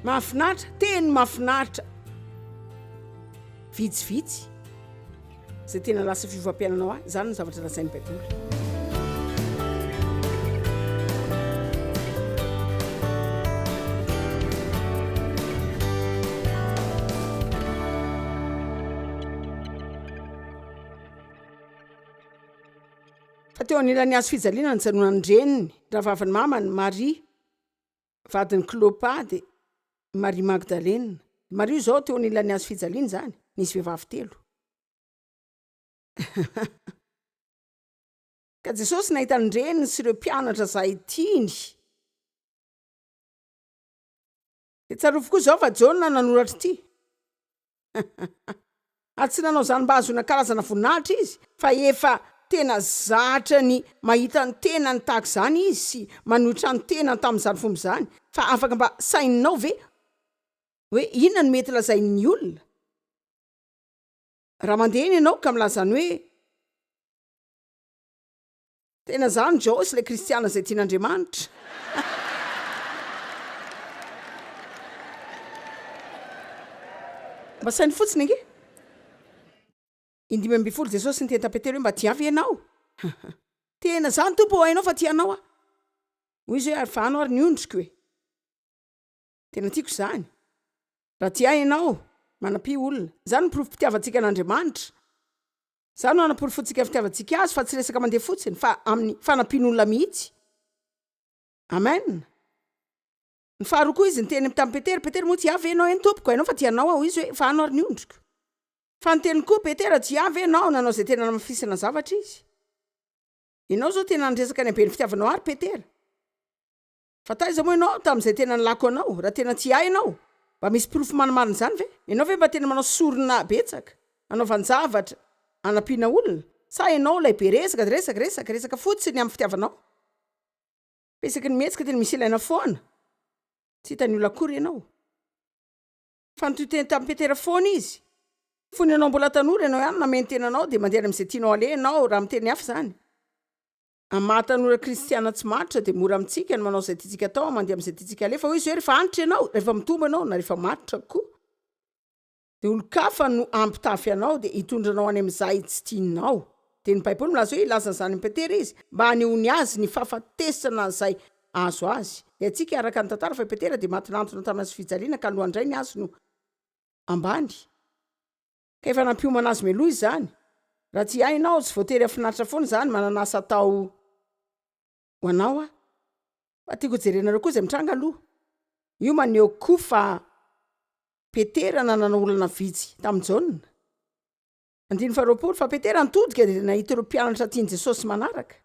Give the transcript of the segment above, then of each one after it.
mahafinaritra, teny mahafinaritra, vitsivitsy zay tena lasa fivoam-piainanao ahy, zany ny zavatra lazain'ny baiboly. Fa teo anilany azy fijaliana ny janonany reniny, raha vavany mamany Maria, vadiny Clopa dia Maria Magdalena. Maria io zao teo anilany azy fijaliana zany, nisy vehivavy telo. Ka Jesosy nahita ny reniny sy ireo mpianatra izay tiany. Dia tsarovy koa zao fa Jaona nanoratra ity. Ary tsy nanao zany mba azona karazana voninahitra izy, fa efa tena zatra ny mahita ny tena ny tahaka izany izy sy manohitra ny tena tamin'izany fomba izany. Fa afaka mba saininao ve hoe inona no mety lazain'ny olona? Raha mandeha eny ianao ka milazany hoe tena zany Joyce ilay kristiana izay tian'Andriamanitra. Mba sainy fotsiny ange. 12 Jesosy niteny ta Petera hoe mba tia avy ianao. Tena zany tompo hainao fa tianao ah. Hoy izy hoe fa anao ary niondrika hoe. Tena tiako izany. Raha tia ianao, manam-py olona. Zany ny porofom-pitiavantsika an'Andriamanitra. Zany no anaporofo-tsika fitiavantsika azy fa tsy resaka mandeha fotsiny fa amin'ny fanampian'olona mihitsy. Amen. Ny faharoa koa izy niteny tamin'ny Petera, Petera moa tia avy ianao eny tompoko, hainao fa tianao ah. Hoy izy hoe fa anao ary niondrika. Fa niteny koa Petera tia avy ianao nanao izay tena namafisana zavatra izy. Ianao zao tena nresaka ny aben'ny fitiavanao ary Petera. Fa taiza moa ianao tamin'izay tena nilako anao, raha tena tia ianao, mba misy porofo manomarina zany ve? Ianao ve mba tena manao sorona betsaka, anaovany zavatra, anampiana olona? Sa ianao lay be resaka fotsiny amin'ny fitiavanao? Pesaky ny mihetsika tena misy ilaina foana. Tsy hitany olona akory ianao. Fa niteny tamin'ny Petera foana izy. Fony ianao mbola tanora ianao ihany nameny tenanao dia mandeha amin'izay tianao aleha ianao raha miteny hafa zany. Amin'ny mahatanora kristiana tsy matotra dia mora amintsika ny manao izay tiantsika atao, mandeha amin'izay tiantsika aleha. Fa hoy izy hoe rehefa antitra ianao, rehefa mitombo ianao na rehefa matotra koa, dia olo-kafa no ampitafy anao dia hitondranao any amin'izay tsy tianao. Dia ny Baiboly milaza hoe ilaza zany ny Petera izy mba hanehoany azy ny fahafatesana izay azo azy. Dia antsika araka ny tantara fa Petera dia matinantona tamin'azy fijaliana ka alohandray ny azy no ambany. Ka efa nampiomana azy meloa izy zany. Raha tsy hainao tsy voatery afinaritra foana zany mananasa atao ho anao ah. Fa tiako jerenareo koa izay mitranga aloha. Io maneho koa fa Petera nanana olana vitsy tamin'ny Jaona. 20 fa Petera nitodika dia nahita ireo mpianatra tiany Jesosy manaraka.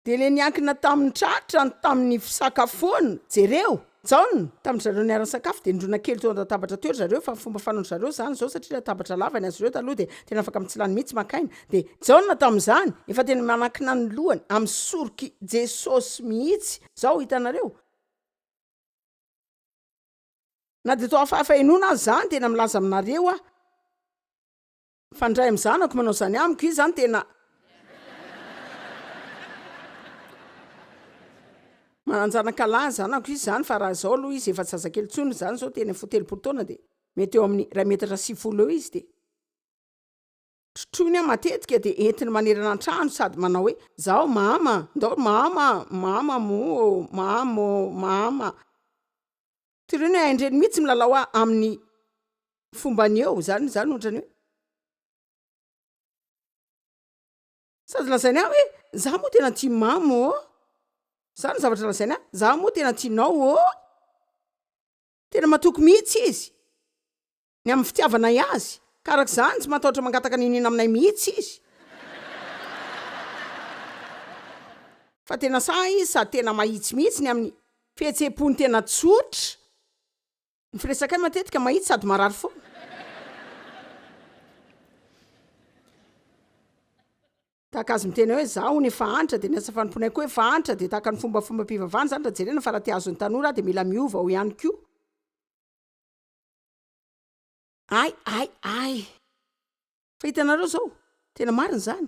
Dia le niankina tamin'ny tratra tamin'ny fisakafoana jereo Jaona tamin'ny zareo niarana sakafo dia nindrona kely teo an-databatra teo zareo fa fomba fanaon'ny zareo zany zao satria latabatra lava ny azy ireo taloha dia tena afaka mitsilany mihitsy makaina. Dia Jaona tamin'izany efa tena manankina ny lohany amin'ny soroky Jesosy mihitsy. Zao hitanareo. Na dia toa fahafahinona azy zany tena milaza aminareo ah. Fandray amin'ny zanako manao zany amiko izy zany tena mananjanaka lahy zanako izy zany fa raha zao aloha izy efa tsy zazakely tsony zany zao tena fotelopolo taona dia mety eo amin'ny 1 metatra 9 eo izy dia trotrony a matetika dia entiny manerana an-trano sady manao hoe zao mama ndao mama tireny hoe haindreny mihitsy milalao ah amin'ny fombany eo zany ohatrany hoe sady lazainy aho hoe za moa tena tia mamo zany zavatra lazainy ah za moa tena tianao tena matoky mihitsy izy ny amin'ny fitiavana azy karak' zany tsy matahotra mangataka ninina aminay mihitsy izy fa tena sa izy sady tena mahitsy mihitsy ny amin'ny fihetseham-pony tena tsotra. Ny firesakay matetika mahitsy sady marary foana. Tahaka azy miteny hoe zaho ny efa antitra dia niasa fanomponay koa efa antitra dia tahaka ny fombafomba mpivavahana zany raha jerena fa raha tia azon'ny tanora dia mila miova ho ihany koa. Ay. Fa hitanareo zao tena marina zany.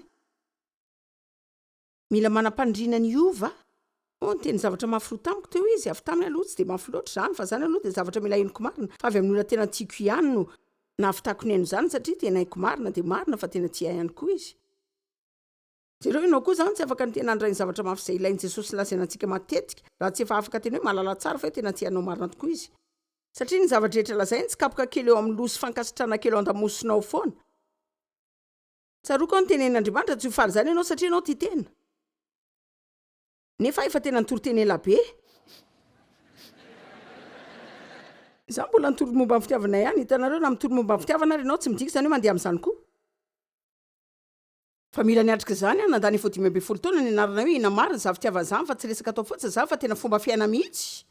Mila manam-pandriana ny ova teny zavatra mafiro tamiko teo izy avy taminy aloha tsy de mafiloatra zany fa zany aloha de zavatra mila hainiko marina fa avy amin'ny olona tena tiako ihany no nahavitako ny haino zany satria tena haiko marina de marina fa tena tia ihany koa izy. Jereo ianao koa zany tsy afaka ny tena andray ny zavatra mafy izay ilain'i Jesosy lazaina antsika matetika raha tsy efa afaka teny hoe mahalala tsara fa hoe tena tianao marina tokoa izy. Satria ny zavatra rehetra lazainy tsy kapoka kely eo amin'ny losy fankasitrana kely eo an-damosinao foana. Tsaroako ny tenen'Andriamanitra tsy ho faly zany ianao satria ianao tia tena. Nefa efa tena nitoro-teny ela be. Za mbola nitoro momba ny fitiavana ihany, hitanareo na mitoro momba ny fitiavana ary ianao tsy midika zany hoe mandeha amin'izany koa. Fa mila niatrika zany nandany 25 taona ny anarana hoe ina marina za fitiavana zany fa tsy resaka atao fotsiny za fa tena fomba fiaina mihitsy.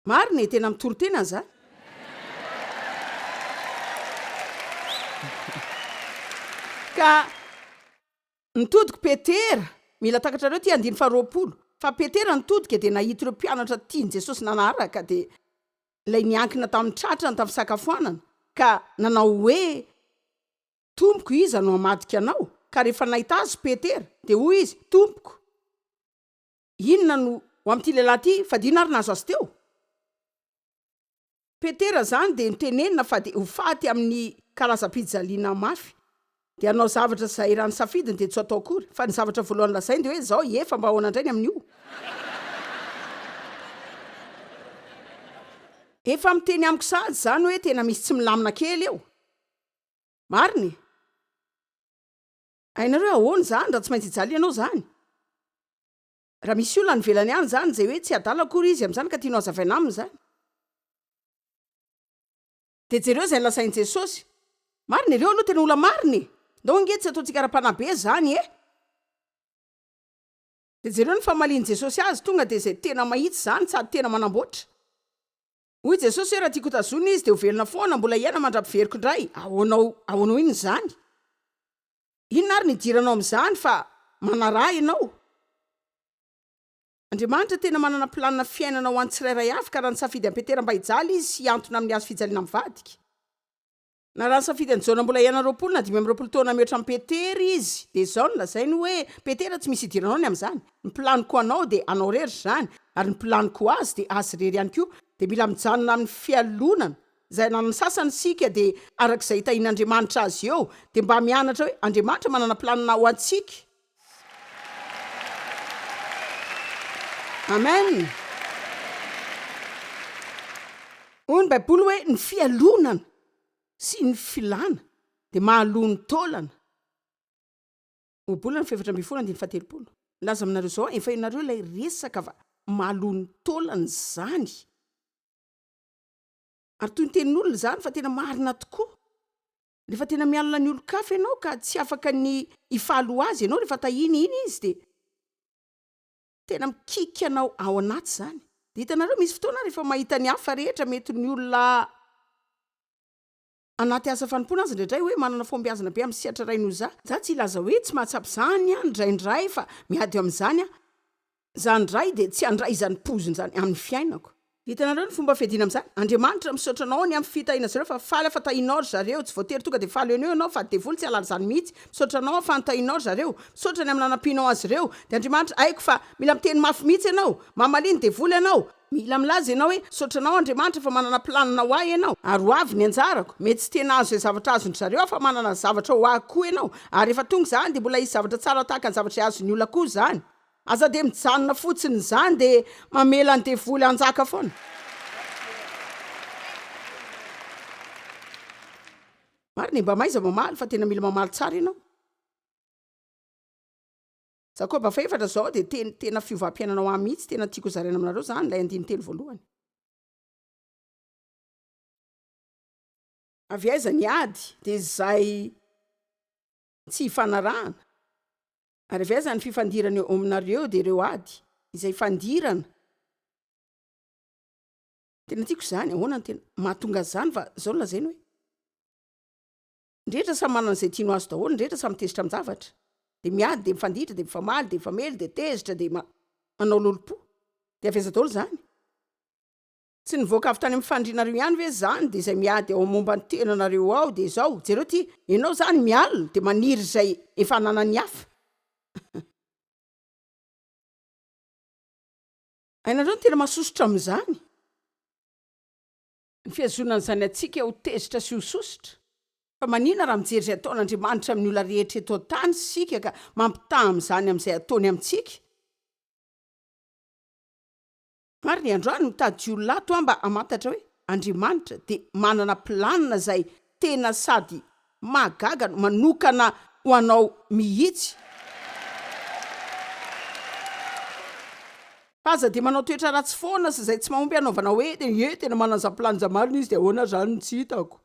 Marina e tena mitoro tena za. Ka nitodiko Petera, mila takatrareo ty 220 fa Petera nitodika de nahita ireo mpianatra tiany Jesosy nanaraka de lay niankina tamin'ny tratrany tamin'ny fisakafoanana ka nanao hoe tompoko iza no hamadika anao. Ka rehefa nahita azy Petera de hoy izy tompoko inona no ho amin'ity lehilahy ty fa dino ary nahazo azy teo. Petera zany de nitenenina fa de ho faty amin'ny karazam-pijaliana mafy. De anao zavatra izay raha ny safidiny de tsy atao akory fa ny zavatra voalohany lazainy de hoe zao efa mba ahoana indray ny amin'io. Efa miteny amiko sady zany hoe tena misy tsy milamina kely eo. Marina e. Hainareo ahoana zany raha tsy maintsy hijaly ianao zany. Raha misy olona nivelany ihany zany zay hoe tsy adala akory izy amin'izany ka tianao hazavaina aminy zany. De jereo zay lazainy Jesosy. Marina ireo aloha tena olona marina e. Ndao nge tsy ataontsika ara-panabe zany e. De jereo ny famaliany Jesosy azy tonga de zay tena mahitsy zany sady tena manamboatra. Hoy Jesosy hoe raha tiako tazona izy de ho velona foana mbola iana mandrapiveriko indray. Ahoanao iny zany? Inona ary nidiranao amin'izany fa manara ianao? Andriamanitra tena manana planina fiainana ho an'ny tsirairay avy ka raha ny safidy an'i Petera mba hijaly izy sy antony amin'ny azo fijaliana mivadika. Na raha ny safidy an'i Jaona mbola iana 20 na 25 taona mihoatra amin'ny Petera izy de zao no lazainy hoe Petera tsy misy idiranao ny amin'izany. Ny planiko anao de anao rery zany ary ny planiko azy de azy rery ihany koa. De mila mijanona amin'ny fialonana zay nan'ny sasany sika de arak'izay hitahin'Andriamanitra azy eo de mba mianatra hoe Andriamanitra manana planina ho antsika. Amen. Hoy ny Baiboly hoe ny fialonana sy ny filana de mahalony taolana. Obolana 7:17. Laza aminareo zao efa ianareo lay resaka va mahalony taolana zany. Ary toy ny tenin'olona zany fa tena marina tokoa. Rehefa tena mialina ny olo-kafa ianao ka tsy afaka ny ifalo azy ianao rehefa tahiny iny izy de tena mikika anao ao anaty zany. De hitanareo misy fotoana rehefa mahita ny hafa rehetra mety ny olona anaty asa fanompona azy indray hoe manana fombiazana be amin'ny siatra raino za tsy ilaza hoe tsy mahatsapy zany ndraindray fa miady amin'izany za ndray de tsy andray izany poziny zany amin'ny fiainako. Hitanareo ny fomba fiadiana amin'izany. Andriamanitra misaotra anao ny amin'ny fitahiana zareo fa faly fa tahinao zareo tsy voatery tonga de faly eo ianao fa devoly tsy halala zany mihitsy. Misaotra anao fa tahinao zareo, misaotra ny amin'ny nanampianao azy ireo. De Andriamanitra aiko fa mila miteny mafy mihitsy ianao, mamaliny devoly ianao. Mila milaza ianao hoe misaotra anao Andriamanitra fa manana planina ho ahy ianao. Ary ho avy ny anjarako. Mety tsy tena azo zavatra azony zareo fa manana zavatra ho ahy koa ianao. Ary efa tonga zany de mbola isy zavatra tsara tahaka ny zavatra azony olona koa zany. Aza de mijanona fotsiny zany de mamela ny devoly anjaka foana. Marina mba maiza mamaly fa tena mila mamaly tsara ianao. Jakoba 4 zao de tena fiovam-piainanao amin'ny mihitsy tena tiako zaraina aminareo zany lay 9 voalohany. Avy aiza ny ady de zay tsy hifanarahana. Ary avy aiza ny fifandirana eo aminareo de ireo ady izay fandirana. Tena tiako zany ahoana ny tena mahatonga zany fa zao lazainy hoe ndrehetra samy manana izay tianao azo daholo, ndrehetra samy tezitra amin'ny zavatra. De miady de mifanditra de mifamaly de mifamely de tezitra de manao lolo-po. De avy aiza daholo zany. Tsy nivoaka avy tany amin'ny fandrinareo ihany ve zany de izay miady ao momba ny tenanareo ao de zao jereo ty ianao zany mialina de maniry izay efa nanany hafa. ainareo tena mahasosotra am'izany ny fiazonan'izany atsika ho tezitra sy ho sosotra fa manina raha mijery zay ataon'Andriamanitra amin'ny olona rehetra eto tany sika ka mampitaha am'izany am'izay ataony amintsika mary ny androany mitady ololato mba amantatra hoe Andriamanitra dia manana planina zay tena sady mahagaga manokana ho anao mihitsy aza dia manao toetra ratsy foana sy zay tsy mahomby anaovana hoe tena manana planza marina izy dia ahoana zany tsy hitako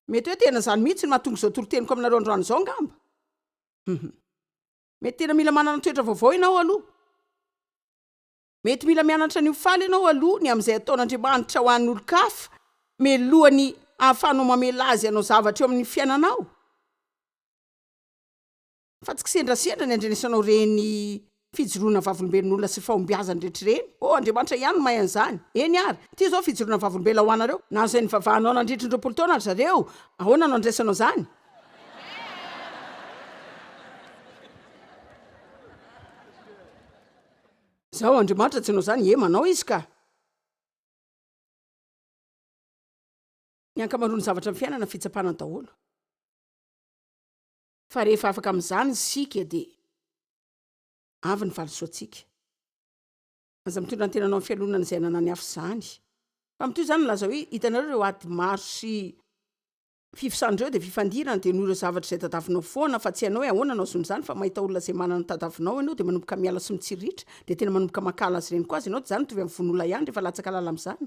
mety hoe tena zany mihitsy ny mahatonga izao toroteniko aminareo androany izao ngamba mety tena mila manana toetra vaovao ianao aloha mety mila mianatra ny hofaly ianao aloha ny am'izay ataon'Andriamanitra ho an'ny olo-kafa melohany ahafahanao mamela azy ianao zavatra eo amin'ny fiainanao fa tsy kisendrasendra ny andrenesanao reny fijoroana vavolombelon'olona sy fahombiazany rehetrareny Andriamanitra ihany no mahay an'izany eny ary ty zao fijoroana vavolombelona ho anareo na zay nivavahanao nandritra indroapolo taona ary zareo ahoana no andraisanao zany zao Andriamanitra tsy anao zany manao izy ka ny ankamaroany zavatra amin'ny fiainana fitsapana daholo fa rehefa afaka amin'izany sika dia avy ny valisoantsika aza mitondra ny tenanao amin'ny fialonana izay nanany hafa izany fa mitoy izany laza hoe hitanareo ireo ady maro sy fifisandreo dia fifandirana dia noho ireo zavatra izay tadavinao foana fa tsy ianao hoe ahoana anao zon'izany fa mahita olona izay manana tadavinao ianao dia manomboka miala sy mitsiritra dia tena manomboka makala azy ireny koa azy ianao dia izany mitovy amin'ny vonola ihany rehefa latsaka lala amin'izany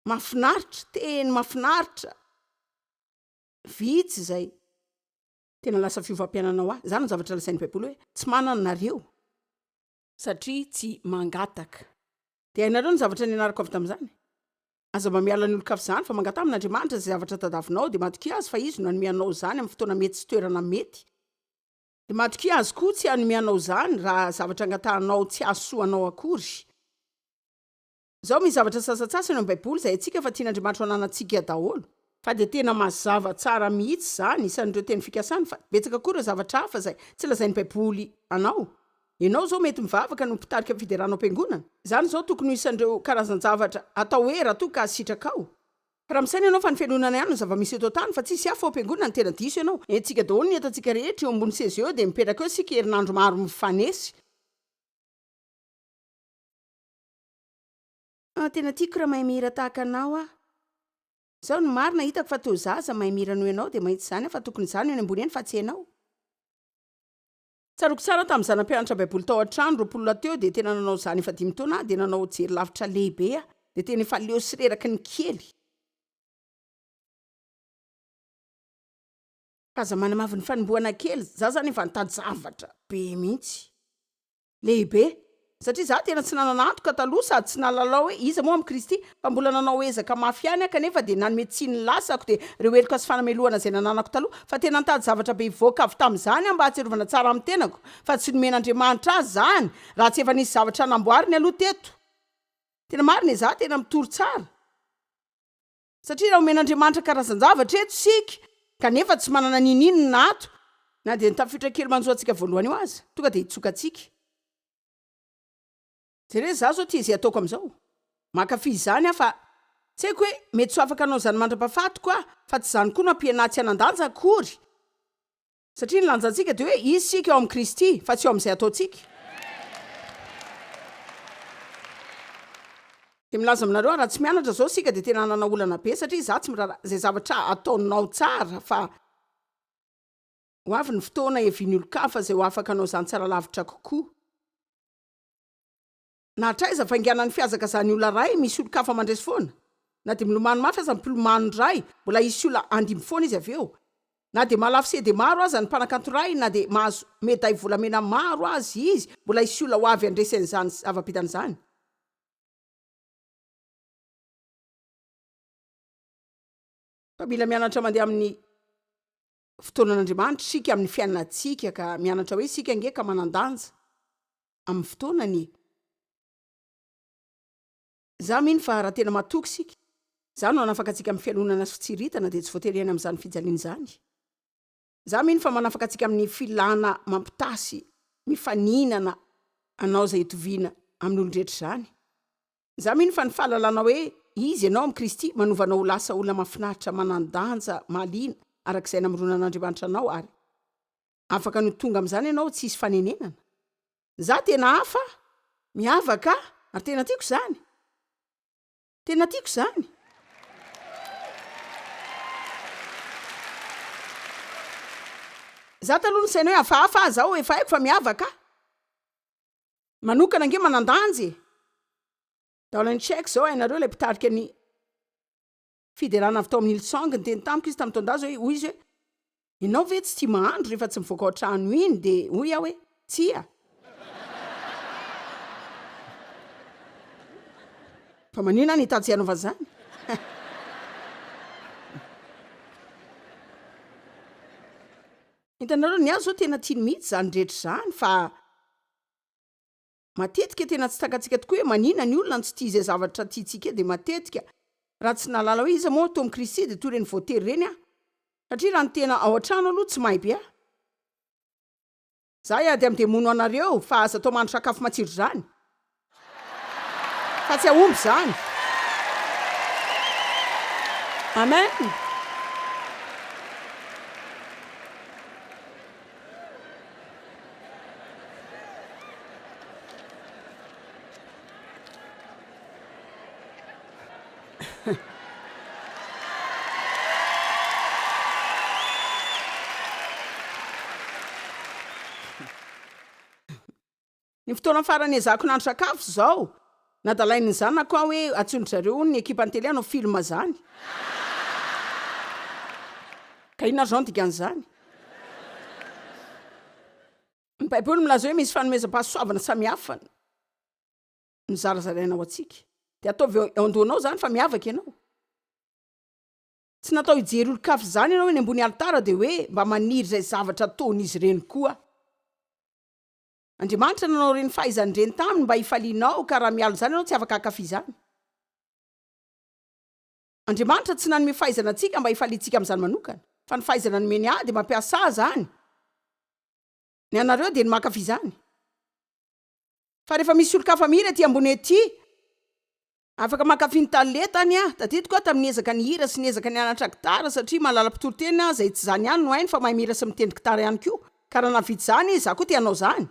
mahafinaritra tena mahafinaritra vitsy izay tena lasa fiovampiananao zany ny zavatra lasain'ny Baiboly hoe tsy manana nareo satria tsy mangataka dia hainareo ny zavatra nianarako avy tamin'izany aza mba miala ny olo-kafa izany fa mangata amin'Andriamanitra zay zavatra tadavinao dia matoki azy fa izy no anomeanao zany amin'ny fotoana mety sy toerana mety dia matoki azy koa tsy anomeanao zany raha zavatra angatahanao tsy ahasoanao akory zao misy zavatra sasatsasany amin'ny Baiboly zay atsika fa tian'Andriamanitra ho ananantsika daholo fa dia tena mazava tsara mihitsy zany isan'ireo teny fikasany fa betsaka koa ireo zavatra hafa zay tsy lazain'ny Baiboly anao ianao zao mety mivavaka no mpitarika fideranao am-piangonana zany zao tokony ho isan'ireo karazan-javatra atao hoe raha toa ka asitraka ao fa raha misaina ianao fa ny fiangonana ihany no zava-misy eto tany fa tsisy hafa ao am-piangonana tena diso ianao entsika daholo ny etantsika rehetra eo ambony seza eo dia mipetraka eo sika herinandro maro mifanesy tena tiako raha mahay mihira tahaka anao zao ny marina hitako fa toa zaza mahay mihira noho ianao dia mahitsy izany fa tokony izany eny ambony eny fa tsy ianao tsaroko tsara tamin'ny zanam-pianatra Baiboly tao an-trano 20 teo dia tena nanao zany efa 5 taona dia nanao jery lavitra lehibe dia tena efa leo sy reraky ny kely kaza manamavy ny fanomboana kely za zany efa nitady zavatra be mihitsy lehibe satria za tena tsy nananantoka taloha sady tsy nalalao hoe iza moa amin'ny Kristy fa mbola nanao ezaka mafy ihany kanefa dia nanome tsy ny lasako dia reo eloko sy fanamelohana izay nananako taloha fa tena nitady zavatra be hivoaka avy tamin'izany mba hatserovana tsara amin'ny tenako fa tsy nomen'Andriamanitra azy zany raha tsy efa nisy zavatra namboariny aloha teto tena marina za tena mitory tsara satria raha omen'Andriamanitra karazan-javatra eto sika kanefa tsy manana ninino nato na dia nitafitra kely manjoantsika voalohany eo aza tonga dia hitsoka atsika zare za zao ty izay ataoko amin'izao makafi izany fa tsy haiko hoe mety so afaka anao zany mandra-pahafatoko fa tsy zany koa no ampianatsy anan-danja akory satria ny lanjantsika dia hoe izy sika eo amin'ny Kristy fa tsy eo amin'izay ataontsika dia milaza aminareo raha tsy mianatra zao sika dia tena hanana olana be satria za tsy mirara zay zavatra ataonao tsara fa ho avy ny fotoana eviany olo-kafa zay ho afaka anao zany tsara lavitra kokoa na traiza fangianany fiazaka zany olona ray misy olo-kafa mandresy foana na dia milomano mafy aza mpilomano ray mbola isy olona andimy foana izy avy eo na dia malafisedy maro aza ny mpanakanto ray na dia mahazo meday volamena maro azy izy mbola isy olona ho avy andresen'izany avapitan'izany fa mila mianatra mandeha amin'ny fotoanan'Andriamanitra sika amin'ny fiainanatsika ka mianatra hoe sika ngeka manan-danja amin'ny fotoanany za miny fa raha tena matoky sika za no anafaka atsika amin'ny fialonana sy fitsiritana dia tsy voatery any amin'izany fijaliana izany za miny fa manafaka atsika amin'ny filana mampitasy mifaninana anao zay hitoviana amin'olondrehetra zany. Za mino fa ny fahalalana hoe izy ianao amin'ny Kristy manovanao lasa olona mahafinaritra, manandanja, malina arak'izay namoronan'Andriamanitra anao ary afaka no tonga amin'izany ianao tsisy fanenenana. Za tena hafa, miavaka ary tena tiako izany. Tena tiako izany. Za taloha ny saina hoe hafahafa zao efa haiko fa miavaka. Manokana ange manandanjy. Daolan'ny Tchèque zao hainareo ilay mpitarika ny fiderana avy tao amin'ny Hillsong ny teny tamiko izy tamin'ny taondazo hoe hoy izy hoe ianao ve tsy tia mahandro rehefa tsy mivoaka ao trano iny dia hoy aho hoe tsia. Fa manina ny hitady anaova zany. Hitanareo ny azo zao tena tiany mihitsy zany rehetra zany fa matetika tena tsy takatsika tokoa hoe manina ny olona tsy tia izay zavatra tiantsika dia matetika raha tsy nalala hoe iza moa toa Kristy dia toy ireny voatery ireny satria raha ny tena ao an-trano aloha tsy mahay be aho. Za iady amin'ny demono anareo fa aza atao mandro sakafo matsiro zany. Fa tsy ahomby zany. Amen. Ny fotoana farany ezahako nandro sakafo zao nadalainy zany koa hoe atsondry ny ekipa tele anao film zany. Ka inona zao dikan'izany? Ny Baiboly milaza hoe misy fanomezam-pahasoavana samihafa mizarazaraina ao antsika. Dia ataovy eo andohanao zany fa miavaka ianao. Tsy natao hijery olon-kafa zany ianao eny ambony alitara dia hoe mba maniry izay zavatra ataon'izy ireny koa. Andriamanitra nanao ireny fahaizany ireny taminy mba hifalianao ka raha mialo zany ianao tsy afaka hankafy zany. Andriamanitra tsy nanome fahaizana antsika mba hifaliantsika amin'izany manokana fa ny fahaizana nomeny ahy dia mampiasa zany. Ny anareo dia ny mankafy zany. Fa rehefa misy olon-kafa mihiry aty ambony ety afaka mankafy ny taletany tadidiko tamin'ny ezaka ny hira sy ny ezaka ny anatra gitara satria mahalala mpitoro-teny izay tsy zany ihany no hainy fa mahay mihira sy mitendry gitara ihany koa. Ka raha navidy zany za koa tia hanao zany.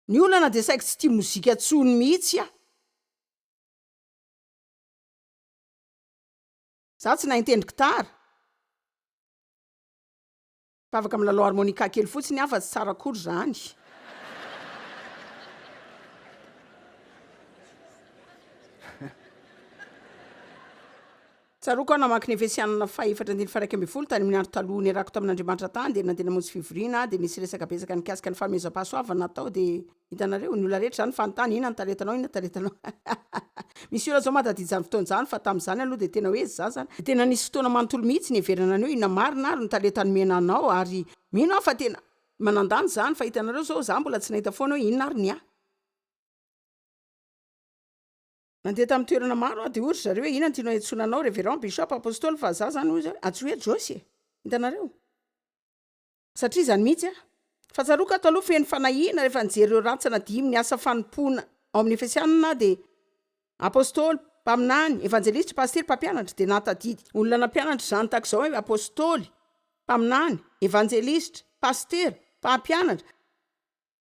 Ny olana dia saiko tsy tia mozika tsony mihitsy za tsy nahay mitendry gitara. Fa afaka milalao harmonika kely fotsiny aho fa tsy tsara akory zany. Tsaroko aho namaky ny Efesianina 4:1 tany amin'ny andro taloha ny rako tamin'Andriamanitra tany dia nandeha namonjy fivoriana dia nisy resaka betsaka nikasika ny fanomezam-pahasoavana natao dia hitanareo ny olona rehetra zany fanontany inona ny talentanao inona talentanao. Misy olona zao matadidy izany fotoana izany fa tamin'izany aloha dia tena hoe za zany dia tena nisy fotoana manontolo mihitsy ny heverana anio inona marina ary ny talenta nomena anao ary mino aho fa tena manandany zany fa hitanareo zao za mbola tsy nahita foana hoe inona ary ny ahy. Nandeha tamin'ny toerana maro dia ohatry zareo hoe inona tianao hiantsonanao révérend bishop apôstôly fa za zany hoy antsoe Joyce. Hitanareo? Satria zany mihitsy fa tsaroako ato aloha feno fanahiana rehefa nijery ireo rantsana dimy ny asa fanompoana ao amin'ny Efesianina dia apôstôly, mpaminany, evangelista, pastery, mpampianatra dia natadidy olona nampianatra zany tahaka izao hoe apôstôly, mpaminany, evangelista, pastery, mpampianatra.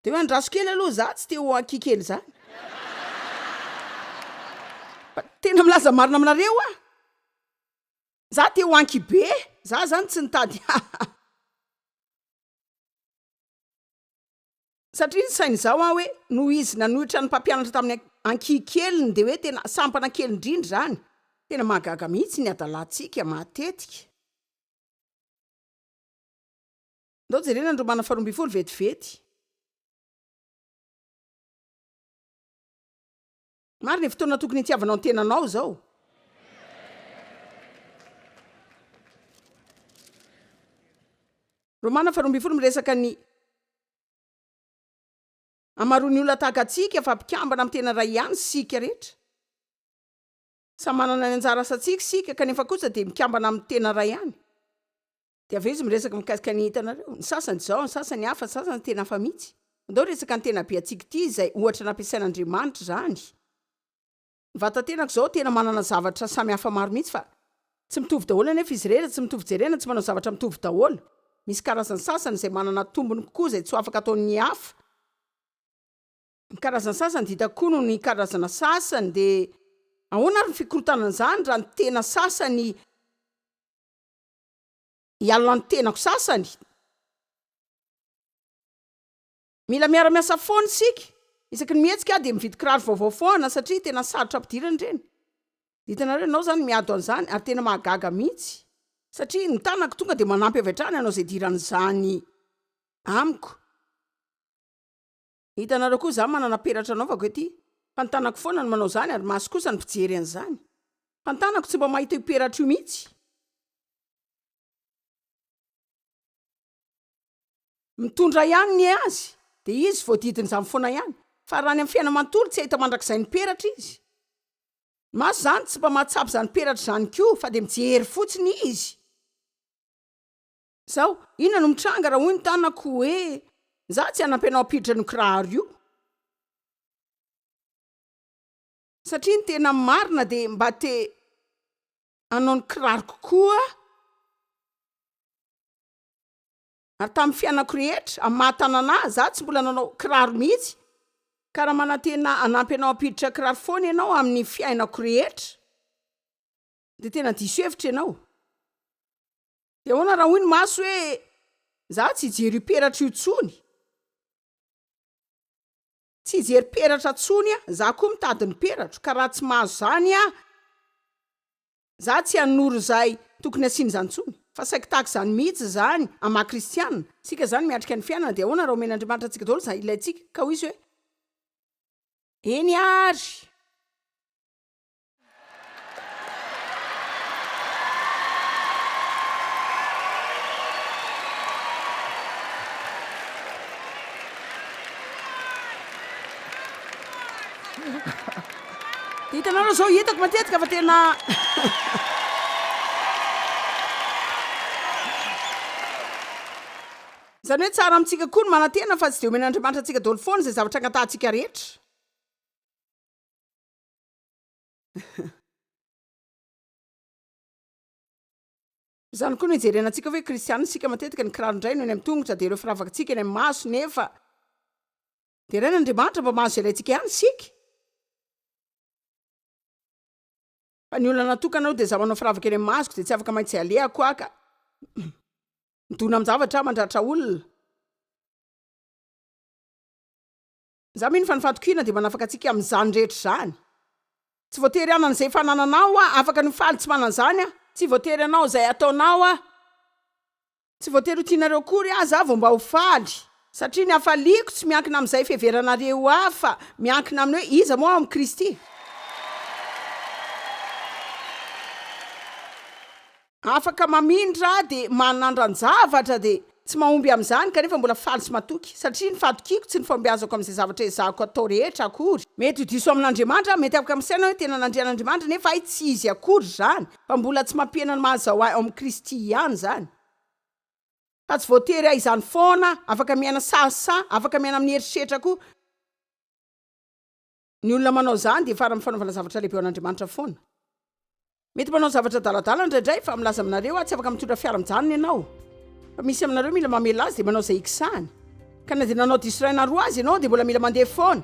Dia hoe andraso kely aloha za tsy teo ankikely zany. Tena milaza marina aminareo za teo anky be za zany tsy nitady. Satria ny sainy zao hoe noho izy nanohitra ny mpampianatra tamin'ny ankikeliny dia hoe tena sampana kely indrindra zany. Tena mahagaga mihitsy ny adalantsika matetika. Ndao jerena ny Romana 12 vetivety. Maro ny fotoana tokony hitiavanao ny tenanao zao. Romana 12 miresaka ny amaroany olona tahaka atsika fa mpikambana amin'ny tena ray ihany sika rehetra. Samy manana ny anjara asantsika sika kanefa kosa dia mikambana amin'ny tena ray ihany. Dia avy eo izy miresaka mikasika ny hitanareo. Ny sasany zao, ny sasany hafa, ny sasany tena hafa mihitsy. andao resaka ny tena be atsika ity zay ohatra nampiasain'Andriamanitra zany. Vatantenako zao tena manana zavatra samy hafa maro mihitsy fa tsy mitovy daholo nefa izy rehetra tsy mitovy jerena tsy manao zavatra mitovy daholo. Misy karazany sasany zay manana tombony kokoa zay tsy ho afaka ataon'ny hafa. Ny karazany sasany dita koa no ny karazana sasany de ahoana ary ny fikorotanana zany raha ny tena sasany ialina ny tenako sasany. Mila miara-miasa foana isika. Isaky ny mihetsika dia mividy kiraro vaovao foana satria tena sarotra ampidirana ireny. Hitanareo ianao zany miado an'izany ary tena mahagaga mihitsy. Satria ny tanako tonga dia manampy avy hatrany ianao izay diran'izany amiko. Hitanareo koa izaho manana peratra anaovako ety. Fa ny tanako foana no manao izany ary maso kosa ny mpijery an'izany. Fa ny tanako tsy mba mahita io peratra io mihitsy. Mitondra ihany ny azy dia izy voadidin'izany foana ihany. Fa raha ny amin'ny fiainana manontolo tsy ahita mandrakizay ny peratra izy. Maso zany tsy mba mahatsapy zany peratra zany koa fa dia mijery fotsiny izy. Sao, inona no mitranga raha hoy ny tanako hoe za tsy hanampy anao hampiditra ny kiraro io. Satria ny tena marina dia mba te hanao ny kiraro kokoa. Ary tamin'ny fiainako rehetra amin'ny mahatanana za tsy mbola nanao kiraro mihitsy. Ka raha manantena hanampy anao hampiditra kiraro foana ianao amin'ny fiainako rehetra dia tena diso hevitra ianao. Dia ahoana raha hoy ny maso hoe za tsy hijery peratra io tsony. Tsy hijery peratra tsony za koa mitady ny peratra. Ka raha tsy mahazo zany za tsy hanoro izay tokony asiany izany tsony. Fa saika tahaka izany mihitsy zany amaha kristianina. Sika zany miatrika ny fiainana dia ahoana raha omen'Andriamanitra antsika daholo izay ilayntsika ka hoy izy hoe eny ary. Hitanareo zao hitako matetika fa tena zany hoe tsara amintsika koa ny manantena fa tsy dia omen'Andriamanitra antsika daholo foana izay zavatra angatantsika rehetra. Zany koa no hijerenantsika hoe kristianina sika matetika ny kiraro indray no eny amin'ny tongotra dia ireo firavakantsika eny amin'ny maso nefa dia ray n'Andriamanitra mba mahazo ilayntsika ihany sika. Fa ny olona natokana dia za manao firavaka eny amin'ny masoko dia tsy afaka maintsy alehako ka midona amin'ny zavatra mandratra olona. Za mino fa ny fatokina dia manafaka antsika amin'izany rehetra zany. Tsy voatery hanana izay fanananao afaka ny faly tsy manana izany tsy voatery anao izay ataonao tsy voatery ho tianareo kory za vao mba ho faly. Satria ny hafaliako tsy miankina amin'izay fiheveranareo hafa miankina amin'ny hoe iza moa amin'ny Kristy. Afaka mamindra dia manandran-javatra dia tsy mahomby amin'izany kanefa mbola faly sy matoky. Satria ny fatokiako tsy ny fombiazako amin'izay zavatra ezahako atao rehetra akory. Mety ho diso amin'Andriamanitra, mety afaka misaina hoe tena nandrian'Andriamanitra nefa ay tsy izy akory zany. Fa mbola tsy mampiana ny mahazao ahy amin'ny Kristy ihany zany. Fa tsy voatery ahy izany foana, afaka miaina sasa, afaka miaina amin'ny heritreritra koa. Ny olona manao zany dia fara amin'ny fanaovana zavatra lehibe ao an'Andriamanitra foana. Mety manao zavatra daladala indraindray fa milaza aminareo tsy afaka mitondra fiara-mijanona ianao. Fa misy aminareo mila mamela azy dia manao izay ikisahany. Ka na dia nanao diso iray na roa azy ianao dia mbola mila mandeha foana.